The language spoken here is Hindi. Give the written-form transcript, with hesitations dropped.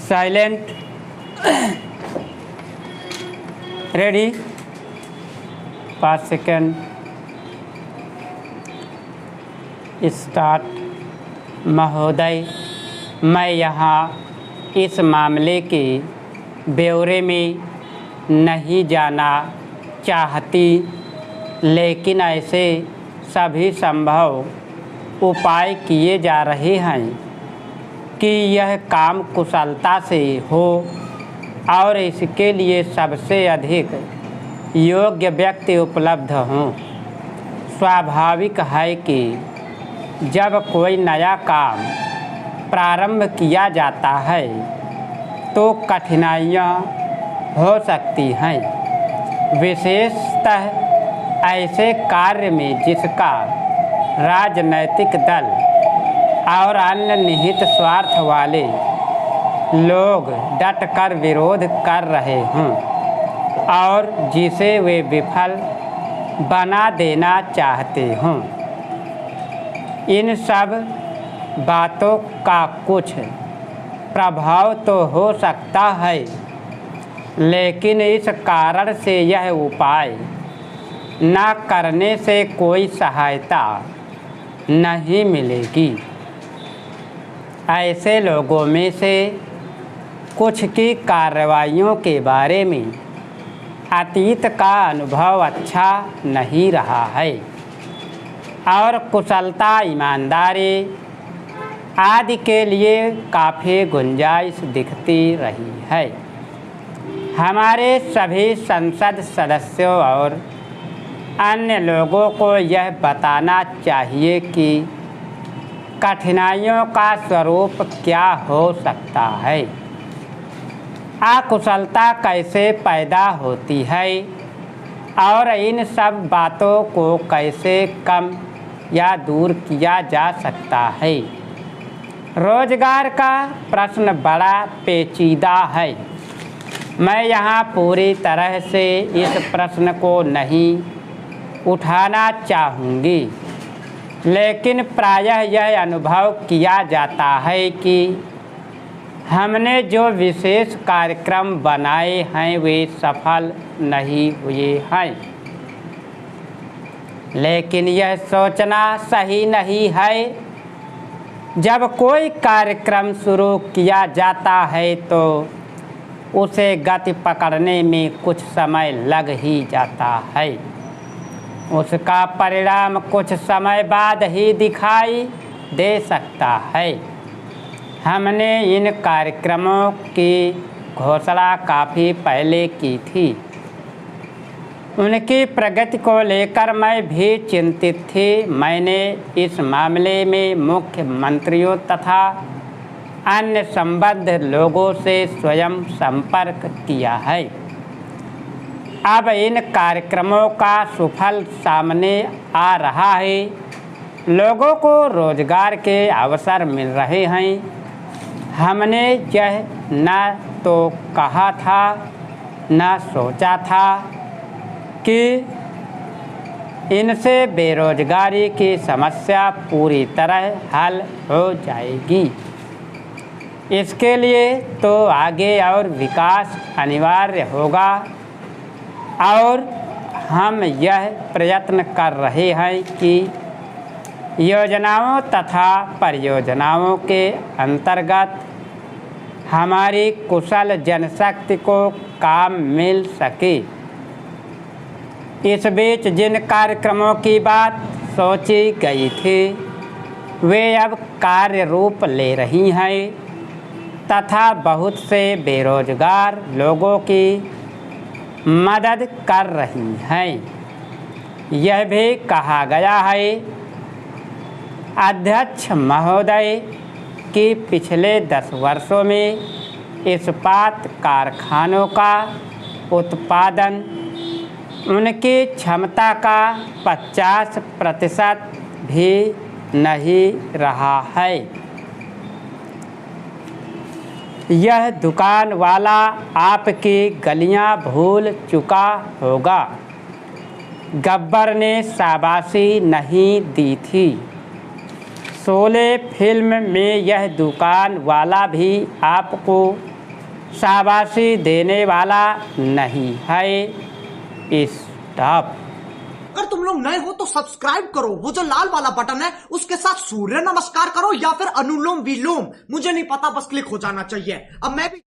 Silent, ready, 5 second, start. महोदय, मैं यहाँ इस मामले के ब्यौरे में नहीं जाना चाहती, लेकिन ऐसे सभी संभव उपाय किए जा रहे हैं कि यह काम कुशलता से हो और इसके लिए सबसे अधिक योग्य व्यक्ति उपलब्ध हों। स्वाभाविक है कि जब कोई नया काम प्रारंभ किया जाता है तो कठिनाइयाँ हो सकती हैं, विशेषतः ऐसे कार्य में जिसका राजनैतिक दल और अन्य निहित स्वार्थ वाले लोग डटकर विरोध कर रहे हों और जिसे वे विफल बना देना चाहते हों। इन सब बातों का कुछ प्रभाव तो हो सकता है, लेकिन इस कारण से यह उपाय न करने से कोई सहायता नहीं मिलेगी। ऐसे लोगों में से कुछ की कार्रवाइयों के बारे में अतीत का अनुभव अच्छा नहीं रहा है और कुशलता, ईमानदारी आदि के लिए काफ़ी गुंजाइश दिखती रही है। हमारे सभी संसद सदस्यों और अन्य लोगों को यह बताना चाहिए कि कठिनाइयों का स्वरूप क्या हो सकता है, अकुशलता कैसे पैदा होती है और इन सब बातों को कैसे कम या दूर किया जा सकता है। रोजगार का प्रश्न बड़ा पेचीदा है। मैं यहाँ पूरी तरह से इस प्रश्न को नहीं उठाना चाहूँगी, लेकिन प्रायः यह अनुभव किया जाता है कि हमने जो विशेष कार्यक्रम बनाए हैं वे सफल नहीं हुए हैं। लेकिन यह सोचना सही नहीं है। जब कोई कार्यक्रम शुरू किया जाता है तो उसे गति पकड़ने में कुछ समय लग ही जाता है। उसका परिणाम कुछ समय बाद ही दिखाई दे सकता है। हमने इन कार्यक्रमों की घोषणा काफ़ी पहले की थी। उनकी प्रगति को लेकर मैं भी चिंतित थी। मैंने इस मामले में मुख्यमंत्रियों तथा अन्य संबद्ध लोगों से स्वयं संपर्क किया है। अब इन कार्यक्रमों का सुफल सामने आ रहा है। लोगों को रोजगार के अवसर मिल रहे हैं। हमने यह न तो कहा था न सोचा था कि इनसे बेरोजगारी की समस्या पूरी तरह हल हो जाएगी। इसके लिए तो आगे और विकास अनिवार्य होगा और हम यह प्रयत्न कर रहे हैं कि योजनाओं तथा परियोजनाओं के अंतर्गत हमारी कुशल जनशक्ति को काम मिल सके। इस बीच जिन कार्यक्रमों की बात सोची गई थी वे अब कार्य रूप ले रही हैं तथा बहुत से बेरोजगार लोगों की मदद कर रही हैं। यह भी कहा गया है अध्यक्ष महोदय कि पिछले 10 वर्षों में इस्पात कारखानों का उत्पादन उनकी क्षमता का 50% भी नहीं रहा है। यह दुकान वाला आपकी गलियां भूल चुका होगा। गब्बर ने शाबाशी नहीं दी थी। शोले फिल्म में यह दुकान वाला भी आपको शाबाशी देने वाला नहीं है। स्टॉप। अगर तुम लोग नए हो तो सब्सक्राइब करो, वो जो लाल वाला बटन है उसके साथ सूर्य नमस्कार करो या फिर अनुलोम विलोम, मुझे नहीं पता, बस क्लिक हो जाना चाहिए। अब मैं भी